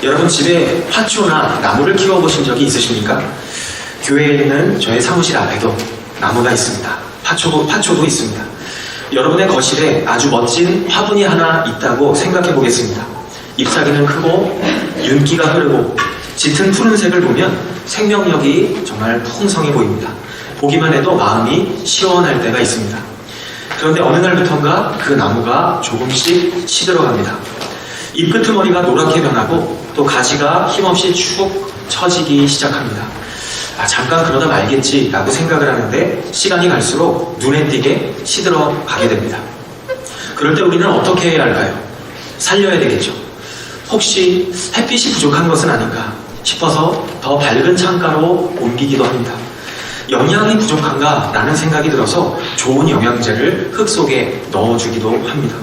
여러분 집에 화초나 나무를 키워보신 적이 있으십니까? 교회에 있는 저의 사무실 앞에도 나무가 있습니다. 화초도 있습니다. 여러분의 거실에 아주 멋진 화분이 하나 있다고 생각해 보겠습니다. 잎사귀는 크고 윤기가 흐르고 짙은 푸른색을 보면 생명력이 정말 풍성해 보입니다. 보기만 해도 마음이 시원할 때가 있습니다. 그런데 어느 날부턴가 그 나무가 조금씩 시들어갑니다. 잎 끄트머리가 노랗게 변하고 또 가지가 힘없이 축 처지기 시작합니다. 잠깐 그러다 말겠지 라고 생각을 하는데 시간이 갈수록 눈에 띄게 시들어 가게 됩니다. 그럴 때 우리는 어떻게 해야 할까요? 살려야 되겠죠. 혹시 햇빛이 부족한 것은 아닌가 싶어서 더 밝은 창가로 옮기기도 합니다. 영양이 부족한가 라는 생각이 들어서 좋은 영양제를 흙 속에 넣어주기도 합니다.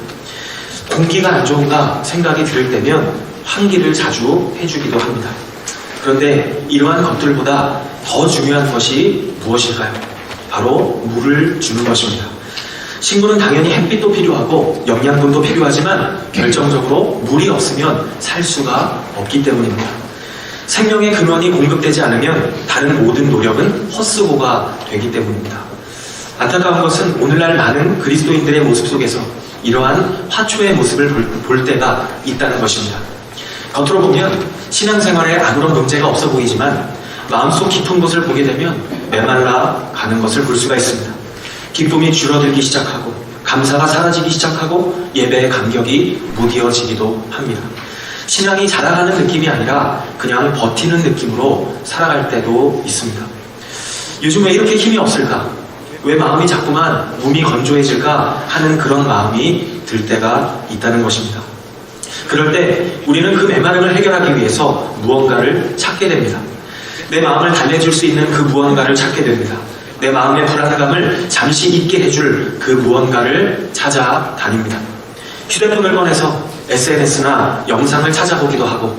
공기가 안 좋은가 생각이 들 때면 환기를 자주 해주기도 합니다. 그런데 이러한 것들보다 더 중요한 것이 무엇일까요? 바로 물을 주는 것입니다. 식물은 당연히 햇빛도 필요하고 영양분도 필요하지만 결정적으로 물이 없으면 살 수가 없기 때문입니다. 생명의 근원이 공급되지 않으면 다른 모든 노력은 헛수고가 되기 때문입니다. 안타까운 것은 오늘날 많은 그리스도인들의 모습 속에서 이러한 화초의 모습을 볼 때가 있다는 것입니다. 겉으로 보면 신앙생활에 아무런 문제가 없어 보이지만 마음속 깊은 곳을 보게 되면 메말라 가는 것을 볼 수가 있습니다. 기쁨이 줄어들기 시작하고 감사가 사라지기 시작하고 예배의 감격이 무뎌지기도 합니다. 신앙이 자라가는 느낌이 아니라 그냥 버티는 느낌으로 살아갈 때도 있습니다. 요즘 왜 이렇게 힘이 없을까? 왜 마음이 자꾸만 몸이 건조해질까 하는 그런 마음이 들 때가 있다는 것입니다. 그럴 때 우리는 그 메마름을 해결하기 위해서 무언가를 찾게 됩니다. 내 마음을 달래줄 수 있는 그 무언가를 찾게 됩니다. 내 마음의 불안감을 잠시 잊게 해줄 그 무언가를 찾아다닙니다. 휴대폰을 꺼내서 SNS나 영상을 찾아보기도 하고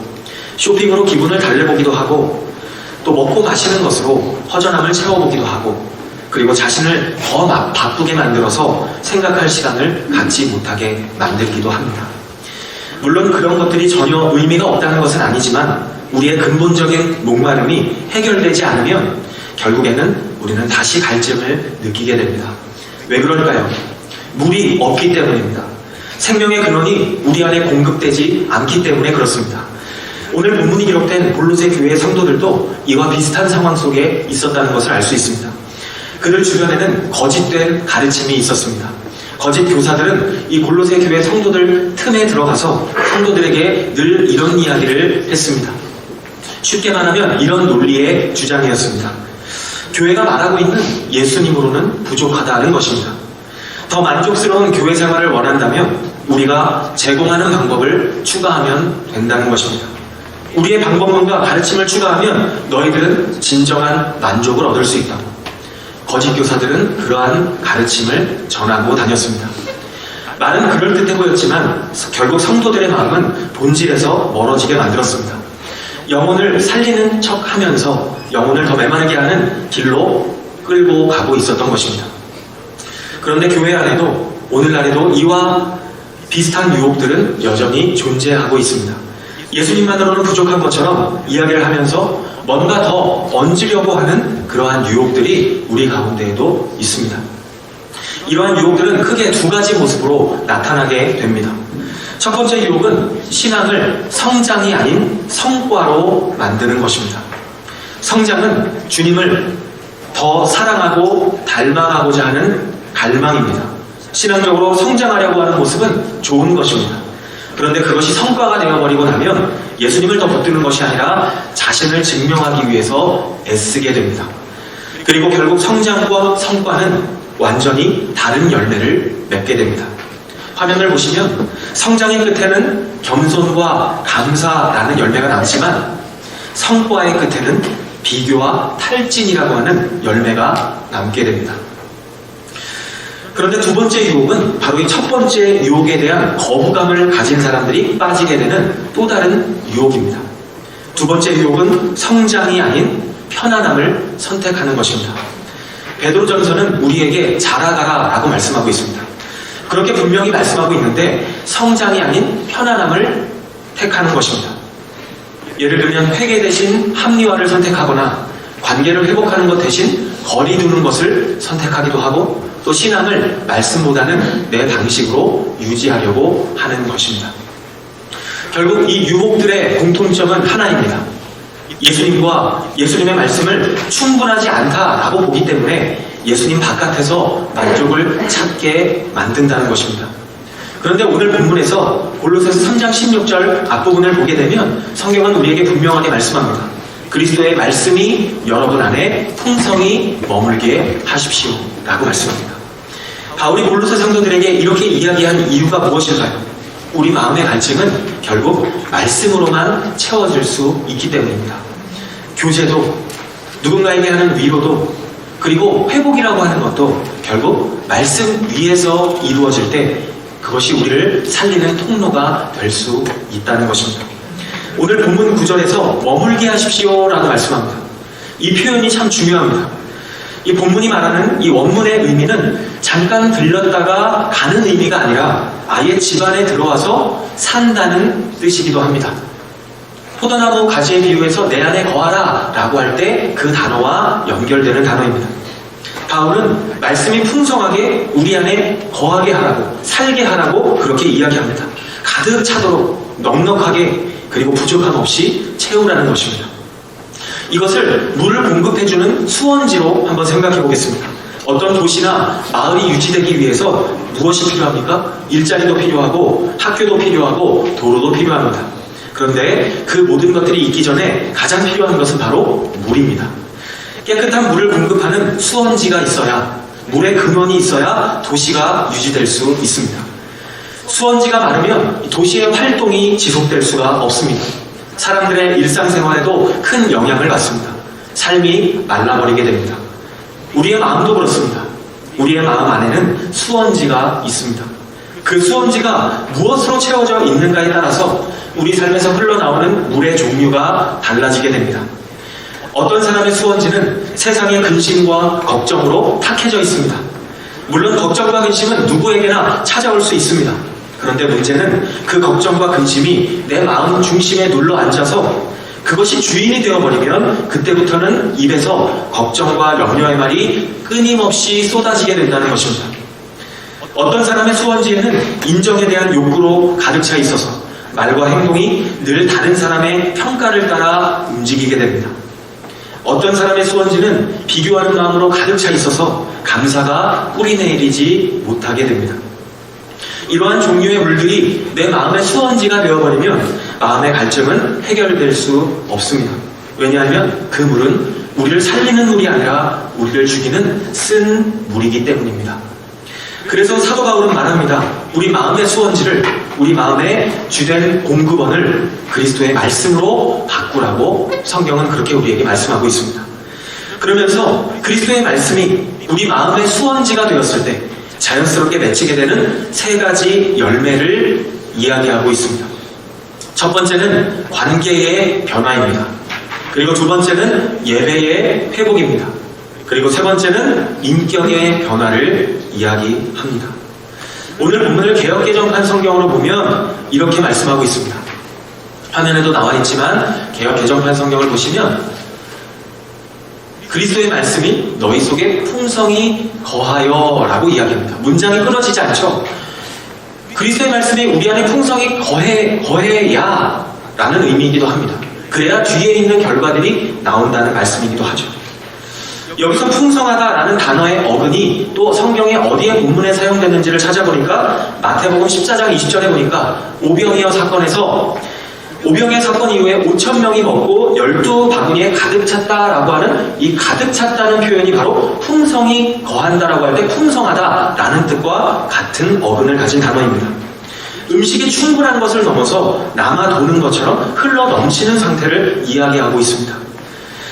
쇼핑으로 기분을 달래보기도 하고 또 먹고 마시는 것으로 허전함을 채워보기도 하고 그리고 자신을 더 바쁘게 만들어서 생각할 시간을 갖지 못하게 만들기도 합니다. 물론 그런 것들이 전혀 의미가 없다는 것은 아니지만 우리의 근본적인 목마름이 해결되지 않으면 결국에는 우리는 다시 갈증을 느끼게 됩니다. 왜 그럴까요? 물이 없기 때문입니다. 생명의 근원이 우리 안에 공급되지 않기 때문에 그렇습니다. 오늘 본문이 기록된 골로새 교회의 성도들도 이와 비슷한 상황 속에 있었다는 것을 알 수 있습니다. 그들 주변에는 거짓된 가르침이 있었습니다. 거짓 교사들은 이 골로새 교회 성도들 틈에 들어가서 성도들에게 늘 이런 이야기를 했습니다. 쉽게 말하면 이런 논리의 주장이었습니다. 교회가 말하고 있는 예수님으로는 부족하다는 것입니다. 더 만족스러운 교회 생활을 원한다면 우리가 제공하는 방법을 추가하면 된다는 것입니다. 우리의 방법론과 가르침을 추가하면 너희들은 진정한 만족을 얻을 수 있다고. 거짓 교사들은 그러한 가르침을 전하고 다녔습니다. 말은 그럴듯해 보였지만 결국 성도들의 마음은 본질에서 멀어지게 만들었습니다. 영혼을 살리는 척 하면서 영혼을 더 메마르게 하는 길로 끌고 가고 있었던 것입니다. 그런데 교회 안에도 오늘날에도 이와 비슷한 유혹들은 여전히 존재하고 있습니다. 예수님만으로는 부족한 것처럼 이야기를 하면서 뭔가 더 얹으려고 하는 그러한 유혹들이 우리 가운데에도 있습니다. 이러한 유혹들은 크게 두 가지 모습으로 나타나게 됩니다. 첫 번째 유혹은 신앙을 성장이 아닌 성과로 만드는 것입니다. 성장은 주님을 더 사랑하고 닮아가고자 하는 갈망입니다. 신앙적으로 성장하려고 하는 모습은 좋은 것입니다. 그런데 그것이 성과가 되어버리고 나면 예수님을 더 붙드는 것이 아니라 자신을 증명하기 위해서 애쓰게 됩니다. 그리고 결국 성장과 성과는 완전히 다른 열매를 맺게 됩니다. 화면을 보시면 성장의 끝에는 겸손과 감사라는 열매가 남지만 성과의 끝에는 비교와 탈진이라고 하는 열매가 남게 됩니다. 그런데 두 번째 유혹은 바로 이 첫 번째 유혹에 대한 거부감을 가진 사람들이 빠지게 되는 또 다른 유혹입니다. 두 번째 유혹은 성장이 아닌 편안함을 선택하는 것입니다. 베드로전서는 우리에게 자라가라 라고 말씀하고 있습니다. 그렇게 분명히 말씀하고 있는데 성장이 아닌 편안함을 택하는 것입니다. 예를 들면 회개 대신 합리화를 선택하거나 관계를 회복하는 것 대신 거리 두는 것을 선택하기도 하고, 또 신앙을 말씀보다는 내 방식으로 유지하려고 하는 것입니다. 결국 이 유목들의 공통점은 하나입니다. 예수님과 예수님의 말씀을 충분하지 않다라고 보기 때문에 예수님 바깥에서 만족을 찾게 만든다는 것입니다. 그런데 오늘 본문에서 골로새서 3장 16절 앞부분을 보게 되면 성경은 우리에게 분명하게 말씀합니다. 그리스도의 말씀이 여러분 안에 풍성히 머물게 하십시오 라고 말씀합니다. 바울이 골로새 성도들에게 이렇게 이야기한 이유가 무엇일까요? 우리 마음의 갈증은 결국 말씀으로만 채워질 수 있기 때문입니다. 교제도, 누군가에게 하는 위로도, 그리고 회복이라고 하는 것도 결국 말씀 위에서 이루어질 때 그것이 우리를 살리는 통로가 될 수 있다는 것입니다. 오늘 본문 9절에서 머물게 하십시오 라고 말씀합니다. 이 표현이 참 중요합니다. 이 본문이 말하는 이 원문의 의미는 잠깐 들렸다가 가는 의미가 아니라 아예 집안에 들어와서 산다는 뜻이기도 합니다. 포도나무 가지에 비유해서 내 안에 거하라 라고 할 때 그 단어와 연결되는 단어입니다. 바울은 말씀이 풍성하게 우리 안에 거하게 하라고, 살게 하라고 그렇게 이야기합니다. 가득 차도록 넉넉하게, 그리고 부족함 없이 채우라는 것입니다. 이것을 물을 공급해주는 수원지로 한번 생각해 보겠습니다. 어떤 도시나 마을이 유지되기 위해서 무엇이 필요합니까? 일자리도 필요하고 학교도 필요하고 도로도 필요합니다. 그런데 그 모든 것들이 있기 전에 가장 필요한 것은 바로 물입니다. 깨끗한 물을 공급하는 수원지가 있어야, 물의 근원이 있어야 도시가 유지될 수 있습니다. 수원지가 마르면 도시의 활동이 지속될 수가 없습니다. 사람들의 일상생활에도 큰 영향을 받습니다. 삶이 말라버리게 됩니다. 우리의 마음도 그렇습니다. 우리의 마음 안에는 수원지가 있습니다. 그 수원지가 무엇으로 채워져 있는가에 따라서 우리 삶에서 흘러나오는 물의 종류가 달라지게 됩니다. 어떤 사람의 수원지는 세상의 근심과 걱정으로 탁해져 있습니다. 물론 걱정과 근심은 누구에게나 찾아올 수 있습니다. 그런데 문제는 그 걱정과 근심이 내 마음 중심에 눌러 앉아서 그것이 주인이 되어버리면 그때부터는 입에서 걱정과 염려의 말이 끊임없이 쏟아지게 된다는 것입니다. 어떤 사람의 수원지에는 인정에 대한 욕구로 가득 차 있어서 말과 행동이 늘 다른 사람의 평가를 따라 움직이게 됩니다. 어떤 사람의 수원지는 비교하는 마음으로 가득 차 있어서 감사가 뿌리내리지 못하게 됩니다. 이러한 종류의 물들이 내 마음의 수원지가 되어버리면 마음의 갈증은 해결될 수 없습니다. 왜냐하면 그 물은 우리를 살리는 물이 아니라 우리를 죽이는 쓴 물이기 때문입니다. 그래서 사도 바울은 말합니다. 우리 마음의 수원지를, 우리 마음의 주된 공급원을 그리스도의 말씀으로 바꾸라고 성경은 그렇게 우리에게 말씀하고 있습니다. 그러면서 그리스도의 말씀이 우리 마음의 수원지가 되었을 때 자연스럽게 맺히게 되는 세 가지 열매를 이야기하고 있습니다. 첫 번째는 관계의 변화입니다. 그리고 두 번째는 예배의 회복입니다. 그리고 세 번째는 인격의 변화를 이야기합니다. 오늘 본문을 개역개정판 성경으로 보면 이렇게 말씀하고 있습니다. 화면에도 나와 있지만 개역개정판 성경을 보시면 그리스도의 말씀이 너희 속에 풍성히 거하여 라고 이야기합니다. 문장이 끊어지지 않죠. 그리스도의 말씀이 우리 안에 풍성히 거해야 라는 의미이기도 합니다. 그래야 뒤에 있는 결과들이 나온다는 말씀이기도 하죠. 여기서 풍성하다라는 단어의 어근이 또 성경에 어디에 본문에 사용됐는지를 찾아보니까 마태복음 14장 20절에 보니까 오병이어 사건에서 오병이어 사건 이후에 5,000명이 먹고 12바구니에 가득 찼다라고 하는 이 가득 찼다는 표현이 바로 풍성이 거한다라고 할 때 풍성하다라는 뜻과 같은 어근을 가진 단어입니다. 음식이 충분한 것을 넘어서 남아 도는 것처럼 흘러 넘치는 상태를 이야기하고 있습니다.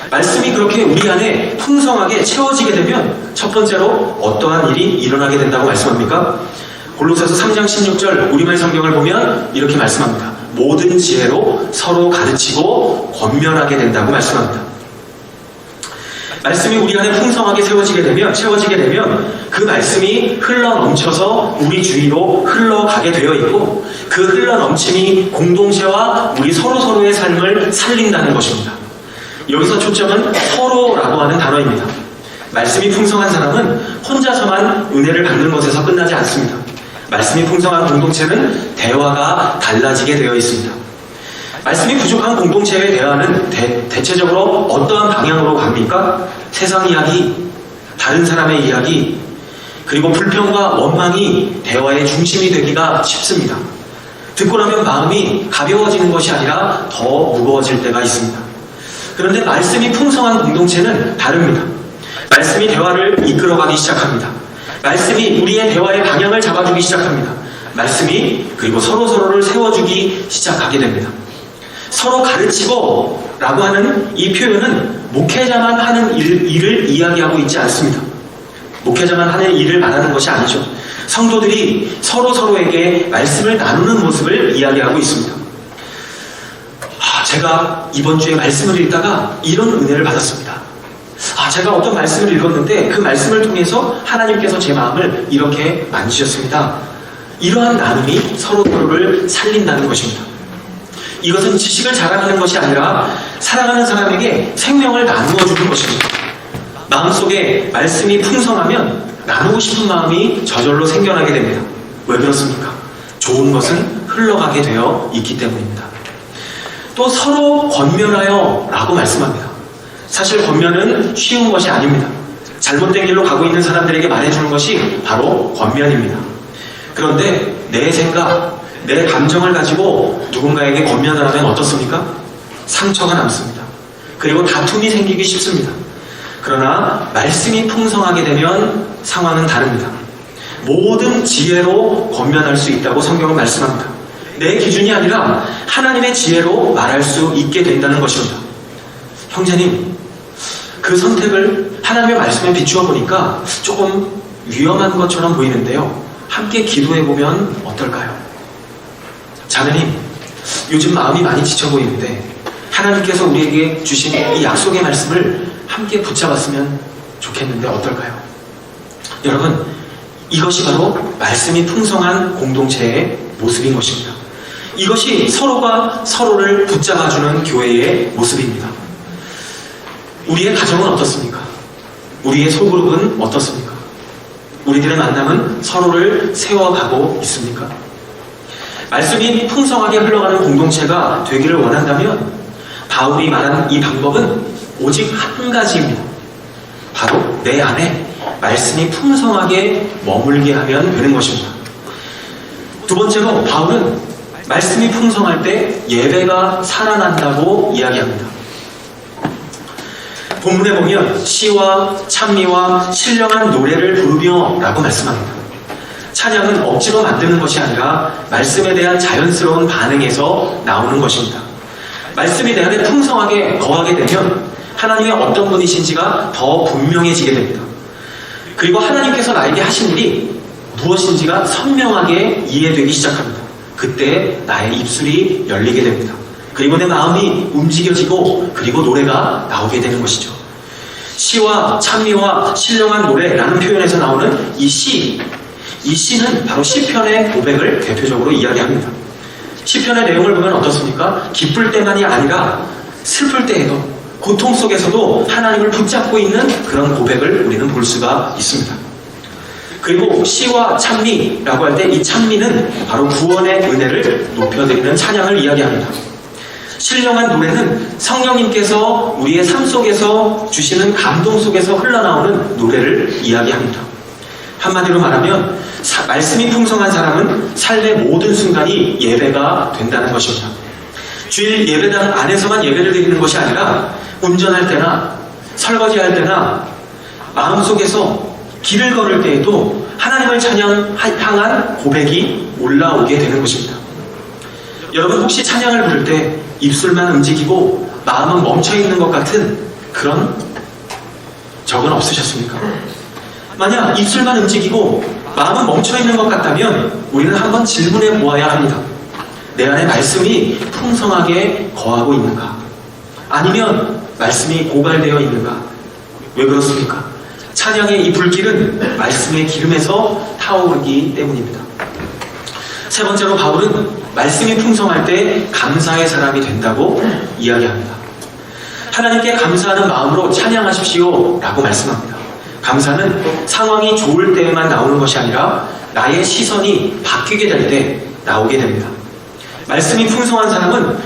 말씀이 그렇게 우리 안에 풍성하게 채워지게 되면 첫 번째로 어떠한 일이 일어나게 된다고 말씀합니까? 골로새서 3장 16절 우리말 성경을 보면 이렇게 말씀합니다. 모든 지혜로 서로 가르치고 권면하게 된다고 말씀합니다. 말씀이 우리 안에 풍성하게 채워지게 되면 그 말씀이 흘러 넘쳐서 우리 주위로 흘러가게 되어 있고 그 흘러 넘침이 공동체와 우리 서로서로의 삶을 살린다는 것입니다. 여기서 초점은 서로라고 하는 단어입니다. 말씀이 풍성한 사람은 혼자서만 은혜를 받는 것에서 끝나지 않습니다. 말씀이 풍성한 공동체는 대화가 달라지게 되어 있습니다. 말씀이 부족한 공동체의 대화는 대체적으로 어떠한 방향으로 갑니까? 세상 이야기, 다른 사람의 이야기, 그리고 불평과 원망이 대화의 중심이 되기가 쉽습니다. 듣고 나면 마음이 가벼워지는 것이 아니라 더 무거워질 때가 있습니다. 그런데 말씀이 풍성한 공동체는 다릅니다. 말씀이 대화를 이끌어가기 시작합니다. 말씀이 우리의 대화의 방향을 잡아주기 시작합니다. 말씀이 그리고 서로서로를 세워주기 시작하게 됩니다. 서로 가르치고 라고 하는 이 표현은 목회자만 하는 일을 이야기하고 있지 않습니다. 목회자만 하는 일을 말하는 것이 아니죠. 성도들이 서로서로에게 말씀을 나누는 모습을 이야기하고 있습니다. 제가 이번 주에 말씀을 읽다가 이런 은혜를 받았습니다. 제가 어떤 말씀을 읽었는데 그 말씀을 통해서 하나님께서 제 마음을 이렇게 만지셨습니다. 이러한 나눔이 서로서로를 살린다는 것입니다. 이것은 지식을 자랑하는 것이 아니라 사랑하는 사람에게 생명을 나누어 주는 것입니다. 마음속에 말씀이 풍성하면 나누고 싶은 마음이 저절로 생겨나게 됩니다. 왜 그렇습니까? 좋은 것은 흘러가게 되어 있기 때문입니다. 또 서로 권면하여 라고 말씀합니다. 사실 권면은 쉬운 것이 아닙니다. 잘못된 길로 가고 있는 사람들에게 말해주는 것이 바로 권면입니다. 그런데 내 생각, 내 감정을 가지고 누군가에게 권면을 하면 어떻습니까? 상처가 남습니다. 그리고 다툼이 생기기 쉽습니다. 그러나 말씀이 풍성하게 되면 상황은 다릅니다. 모든 지혜로 권면할 수 있다고 성경은 말씀합니다. 내 기준이 아니라 하나님의 지혜로 말할 수 있게 된다는 것입니다. 형제님, 그 선택을 하나님의 말씀에 비추어 보니까 조금 위험한 것처럼 보이는데요. 함께 기도해보면 어떨까요? 자매님, 요즘 마음이 많이 지쳐 보이는데 하나님께서 우리에게 주신 이 약속의 말씀을 함께 붙잡았으면 좋겠는데 어떨까요? 여러분, 이것이 바로 말씀이 풍성한 공동체의 모습인 것입니다. 이것이 서로가 서로를 붙잡아주는 교회의 모습입니다. 우리의 가정은 어떻습니까? 우리의 소그룹은 어떻습니까? 우리들의 만남은 서로를 세워가고 있습니까? 말씀이 풍성하게 흘러가는 공동체가 되기를 원한다면 바울이 말한 이 방법은 오직 한 가지입니다. 바로 내 안에 말씀이 풍성하게 머물게 하면 되는 것입니다. 두 번째로 바울은 말씀이 풍성할 때 예배가 살아난다고 이야기합니다. 본문에 보면 시와 찬미와 신령한 노래를 부르며 라고 말씀합니다. 찬양은 억지로 만드는 것이 아니라 말씀에 대한 자연스러운 반응에서 나오는 것입니다. 말씀이 내 안에 풍성하게 거하게 되면 하나님의 어떤 분이신지가 더 분명해지게 됩니다. 그리고 하나님께서 나에게 하신 일이 무엇인지가 선명하게 이해되기 시작합니다. 그때 나의 입술이 열리게 됩니다. 그리고 내 마음이 움직여지고 그리고 노래가 나오게 되는 것이죠. 시와 찬미와 신령한 노래라는 표현에서 나오는 이 시는 바로 시편의 고백을 대표적으로 이야기합니다. 시편의 내용을 보면 어떻습니까? 기쁠 때만이 아니라 슬플 때에도 고통 속에서도 하나님을 붙잡고 있는 그런 고백을 우리는 볼 수가 있습니다. 그리고 시와 찬미라고 할 때 이 찬미는 바로 구원의 은혜를 높여드리는 찬양을 이야기합니다. 신령한 노래는 성령님께서 우리의 삶 속에서 주시는 감동 속에서 흘러나오는 노래를 이야기합니다. 한마디로 말하면 말씀이 풍성한 사람은 삶의 모든 순간이 예배가 된다는 것입니다. 주일 예배당 안에서만 예배를 드리는 것이 아니라 운전할 때나 설거지할 때나 마음속에서 길을 걸을 때에도 하나님을 향한 고백이 올라오게 되는 것입니다. 여러분 혹시 찬양을 부를 때 입술만 움직이고 마음은 멈춰있는 것 같은 그런 적은 없으셨습니까? 만약 입술만 움직이고 마음은 멈춰있는 것 같다면 우리는 한번 질문해 보아야 합니다. 내 안에 말씀이 풍성하게 거하고 있는가? 아니면 말씀이 고갈되어 있는가? 왜 그렇습니까? 찬양의 이 불길은 말씀의 기름에서 타오르기 때문입니다. 세 번째로 바울은 말씀이 풍성할 때 감사의 사람이 된다고 이야기합니다. 하나님께 감사하는 마음으로 찬양하십시오 라고 말씀합니다. 감사는 상황이 좋을 때에만 나오는 것이 아니라 나의 시선이 바뀌게 될 때 나오게 됩니다. 말씀이 풍성한 사람은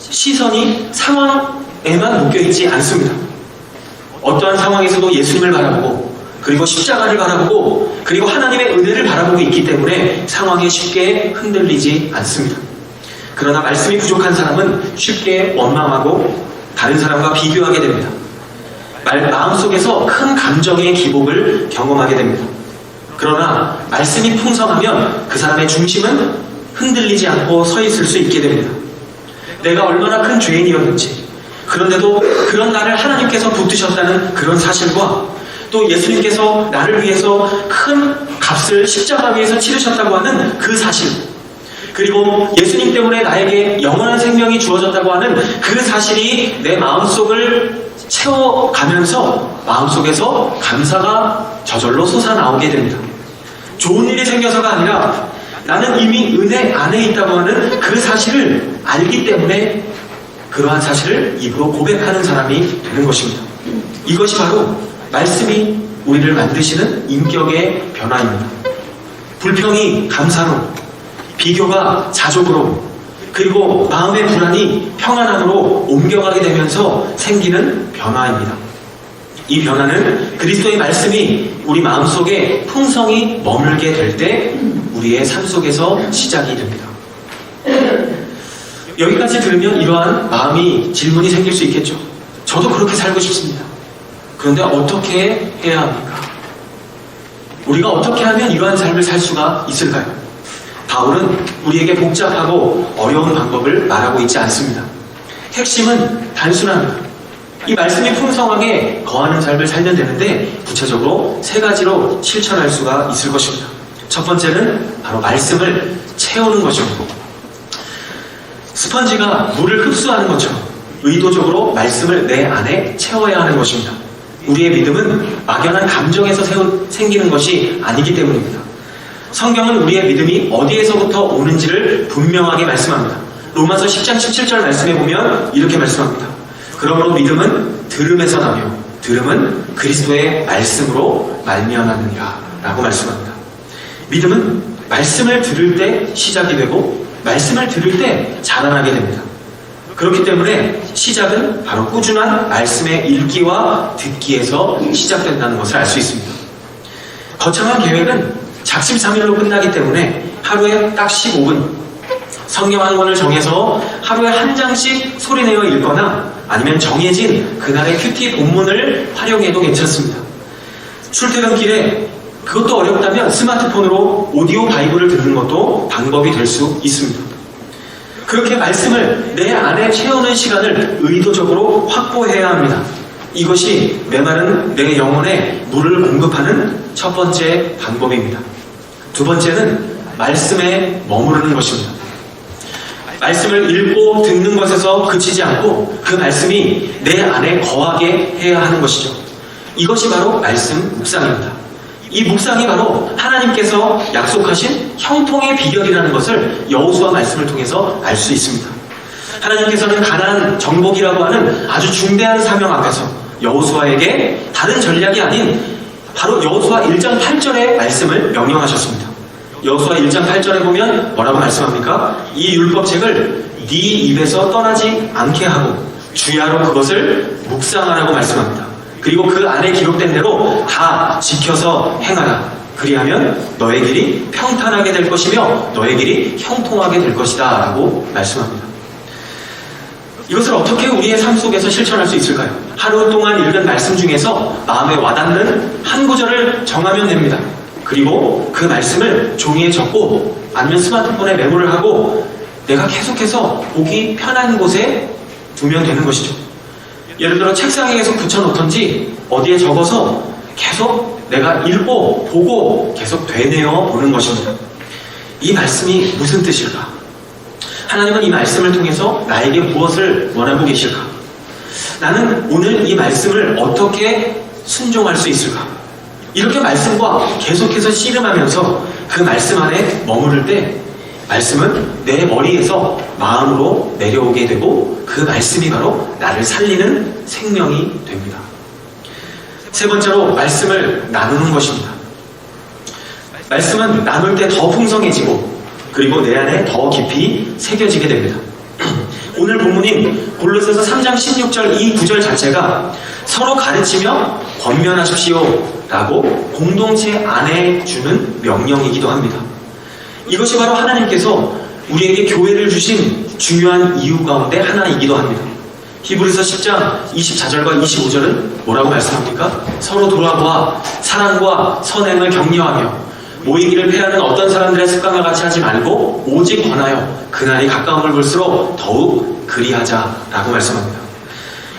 시선이 상황에만 묶여있지 않습니다. 어떠한 상황에서도 예수님을 바라보고, 그리고 십자가를 바라보고, 그리고 하나님의 은혜를 바라보고 있기 때문에 상황에 쉽게 흔들리지 않습니다. 그러나 말씀이 부족한 사람은 쉽게 원망하고 다른 사람과 비교하게 됩니다. 마음속에서 큰 감정의 기복을 경험하게 됩니다. 그러나 말씀이 풍성하면 그 사람의 중심은 흔들리지 않고 서 있을 수 있게 됩니다. 내가 얼마나 큰 죄인이었는지, 그런데도 그런 나를 하나님께서 붙드셨다는 그런 사실과, 또 예수님께서 나를 위해서 큰 값을 십자가 위에서 치르셨다고 하는 그 사실, 그리고 예수님 때문에 나에게 영원한 생명이 주어졌다고 하는 그 사실이 내 마음속을 채워가면서 마음속에서 감사가 저절로 솟아나오게 됩니다. 좋은 일이 생겨서가 아니라 나는 이미 은혜 안에 있다고 하는 그 사실을 알기 때문에 그러한 사실을 입으로 고백하는 사람이 되는 것입니다. 이것이 바로 말씀이 우리를 만드시는 인격의 변화입니다. 불평이 감사로, 비교가 자족으로, 그리고 마음의 불안이 평안함으로 옮겨가게 되면서 생기는 변화입니다. 이 변화는 그리스도의 말씀이 우리 마음속에 풍성히 머물게 될 때 우리의 삶 속에서 시작이 됩니다. 여기까지 들으면 이러한 마음이 질문이 생길 수 있겠죠. 저도 그렇게 살고 싶습니다. 그런데 어떻게 해야 합니까? 우리가 어떻게 하면 이러한 삶을 살 수가 있을까요? 바울은 우리에게 복잡하고 어려운 방법을 말하고 있지 않습니다. 핵심은 단순합니다. 이 말씀이 풍성하게 거하는 삶을 살면 되는데 구체적으로 세 가지로 실천할 수가 있을 것입니다. 첫 번째는 바로 말씀을 채우는 것입니다. 스펀지가 물을 흡수하는 것처럼 의도적으로 말씀을 내 안에 채워야 하는 것입니다. 우리의 믿음은 막연한 감정에서 생기는 것이 아니기 때문입니다. 성경은 우리의 믿음이 어디에서부터 오는지를 분명하게 말씀합니다. 로마서 10장 17절 말씀에 보면 이렇게 말씀합니다. 그러므로 믿음은 들음에서 나며 들음은 그리스도의 말씀으로 말미암느니라 라고 말씀합니다. 믿음은 말씀을 들을 때 시작이 되고 말씀을 들을 때 자라나게 됩니다. 그렇기 때문에 시작은 바로 꾸준한 말씀의 읽기와 듣기에서 시작된다는 것을 알 수 있습니다. 거창한 계획은 작심삼일로 끝나기 때문에 하루에 딱 15분 성경 한 권을 정해서 하루에 한 장씩 소리내어 읽거나 아니면 정해진 그날의 큐티 본문을 활용해도 괜찮습니다. 출퇴근길에 그것도 어렵다면 스마트폰으로 오디오 바이블을 듣는 것도 방법이 될 수 있습니다. 그렇게 말씀을 내 안에 채우는 시간을 의도적으로 확보해야 합니다. 이것이 메마른 내 영혼에 물을 공급하는 첫 번째 방법입니다. 두 번째는 말씀에 머무르는 것입니다. 말씀을 읽고 듣는 것에서 그치지 않고 그 말씀이 내 안에 거하게 해야 하는 것이죠. 이것이 바로 말씀 묵상입니다. 이 묵상이 바로 하나님께서 약속하신 형통의 비결이라는 것을 여호수아 말씀을 통해서 알 수 있습니다. 하나님께서는 가나안 정복이라고 하는 아주 중대한 사명 앞에서 여호수아에게 다른 전략이 아닌 바로 여호수아 1장 8절의 말씀을 명령하셨습니다. 여호수아 1장 8절에 보면 뭐라고 말씀합니까? 이 율법책을 네 입에서 떠나지 않게 하고 주야로 그것을 묵상하라고 말씀합니다. 그리고 그 안에 기록된 대로 다 지켜서 행하라. 그리하면 너의 길이 평탄하게 될 것이며 너의 길이 형통하게 될 것이다 라고 말씀합니다. 이것을 어떻게 우리의 삶 속에서 실천할 수 있을까요? 하루 동안 읽은 말씀 중에서 마음에 와닿는 한 구절을 정하면 됩니다. 그리고 그 말씀을 종이에 적고 아니면 스마트폰에 메모를 하고 내가 계속해서 보기 편한 곳에 두면 되는 것이죠. 예를 들어 책상에 계속 붙여놓던지 어디에 적어서 계속 내가 읽고 보고 계속 되뇌어 보는 것입니다. 이 말씀이 무슨 뜻일까? 하나님은 이 말씀을 통해서 나에게 무엇을 원하고 계실까? 나는 오늘 이 말씀을 어떻게 순종할 수 있을까? 이렇게 말씀과 계속해서 씨름하면서 그 말씀 안에 머무를 때 말씀은 내 머리에서 마음으로 내려오게 되고 그 말씀이 바로 나를 살리는 생명이 됩니다. 세 번째로 말씀을 나누는 것입니다. 말씀은 나눌 때 더 풍성해지고 그리고 내 안에 더 깊이 새겨지게 됩니다. 오늘 본문인 골로새서 3장 16절 이 구절 자체가 서로 가르치며 권면하십시오 라고 공동체 안에 주는 명령이기도 합니다. 이것이 바로 하나님께서 우리에게 교회를 주신 중요한 이유 가운데 하나이기도 합니다. 히브리서 10장 24절과 25절은 뭐라고 말씀합니까? 서로 돌아보아 사랑과 선행을 격려하며 모이기를 패하는 어떤 사람들의 습관과 같이 하지 말고 오직 권하여 그날이 가까움을 볼수록 더욱 그리하자라고 말씀합니다.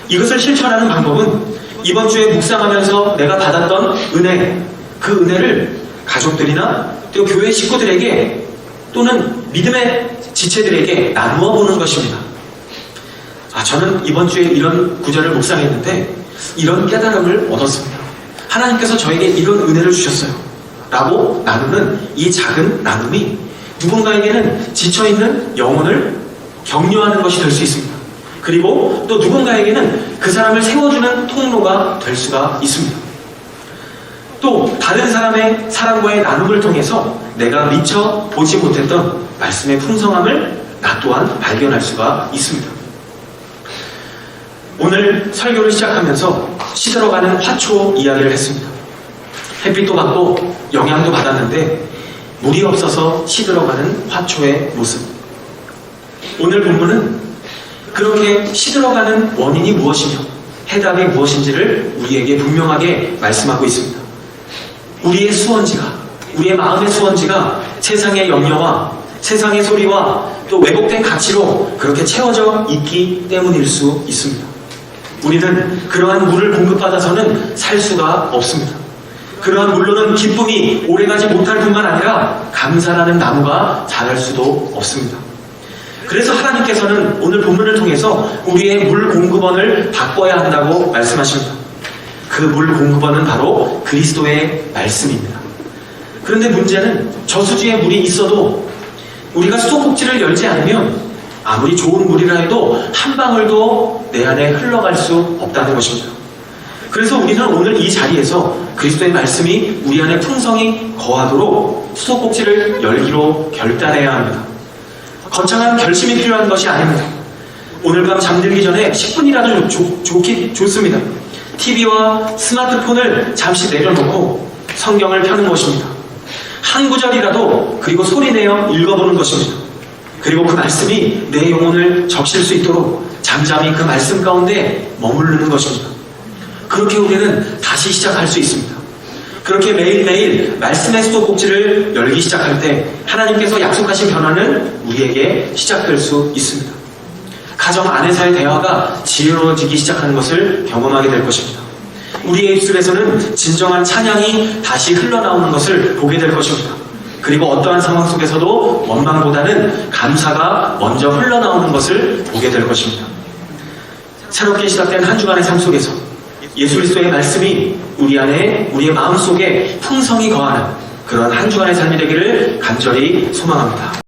이것을 실천하는 방법은 이번 주에 묵상하면서 내가 받았던 은혜, 그 은혜를 가족들이나 또 교회 식구들에게 또는 믿음의 지체들에게 나누어 보는 것입니다. 저는 이번 주에 이런 구절을 묵상했는데 이런 깨달음을 얻었습니다. 하나님께서 저에게 이런 은혜를 주셨어요. 라고 나누는 이 작은 나눔이 누군가에게는 지쳐있는 영혼을 격려하는 것이 될 수 있습니다. 그리고 또 누군가에게는 그 사람을 세워주는 통로가 될 수가 있습니다. 또 다른 사람의 사랑과의 나눔을 통해서 내가 미처 보지 못했던 말씀의 풍성함을 나 또한 발견할 수가 있습니다. 오늘 설교를 시작하면서 시들어가는 화초 이야기를 했습니다. 햇빛도 받고 영향도 받았는데 물이 없어서 시들어가는 화초의 모습. 오늘 본문은 그렇게 시들어가는 원인이 무엇이며 해답이 무엇인지를 우리에게 분명하게 말씀하고 있습니다. 우리의 수원지가, 우리의 마음의 수원지가 세상의 염려와 세상의 소리와 또 왜곡된 가치로 그렇게 채워져 있기 때문일 수 있습니다. 우리는 그러한 물을 공급받아서는 살 수가 없습니다. 그러한 물로는 기쁨이 오래가지 못할 뿐만 아니라 감사라는 나무가 자랄 수도 없습니다. 그래서 하나님께서는 오늘 본문을 통해서 우리의 물 공급원을 바꿔야 한다고 말씀하십니다. 그 물 공급원은 바로 그리스도의 말씀입니다. 그런데 문제는 저수지에 물이 있어도 우리가 수도꼭지를 열지 않으면 아무리 좋은 물이라 해도 한 방울도 내 안에 흘러갈 수 없다는 것입니다. 그래서 우리는 오늘 이 자리에서 그리스도의 말씀이 우리 안에 풍성히 거하도록 수도꼭지를 열기로 결단해야 합니다. 거창한 결심이 필요한 것이 아닙니다. 오늘 밤 잠들기 전에 10분이라도 좋습니다. TV와 스마트폰을 잠시 내려놓고 성경을 펴는 것입니다. 한 구절이라도 그리고 소리내어 읽어보는 것입니다. 그리고 그 말씀이 내 영혼을 적실 수 있도록 잠잠히 그 말씀 가운데 머무르는 것입니다. 그렇게 우리는 다시 시작할 수 있습니다. 그렇게 매일매일 말씀의 수도꼭지를 열기 시작할 때 하나님께서 약속하신 변화는 우리에게 시작될 수 있습니다. 가정 안에서의 대화가 지혜로워지기 시작하는 것을 경험하게 될 것입니다. 우리의 입술에서는 진정한 찬양이 다시 흘러나오는 것을 보게 될 것입니다. 그리고 어떠한 상황 속에서도 원망보다는 감사가 먼저 흘러나오는 것을 보게 될 것입니다. 새롭게 시작된 한 주간의 삶 속에서 예수 그리스도의 말씀이 우리 안에, 우리의 마음속에 풍성히 거하는 그런 한 주간의 삶이 되기를 간절히 소망합니다.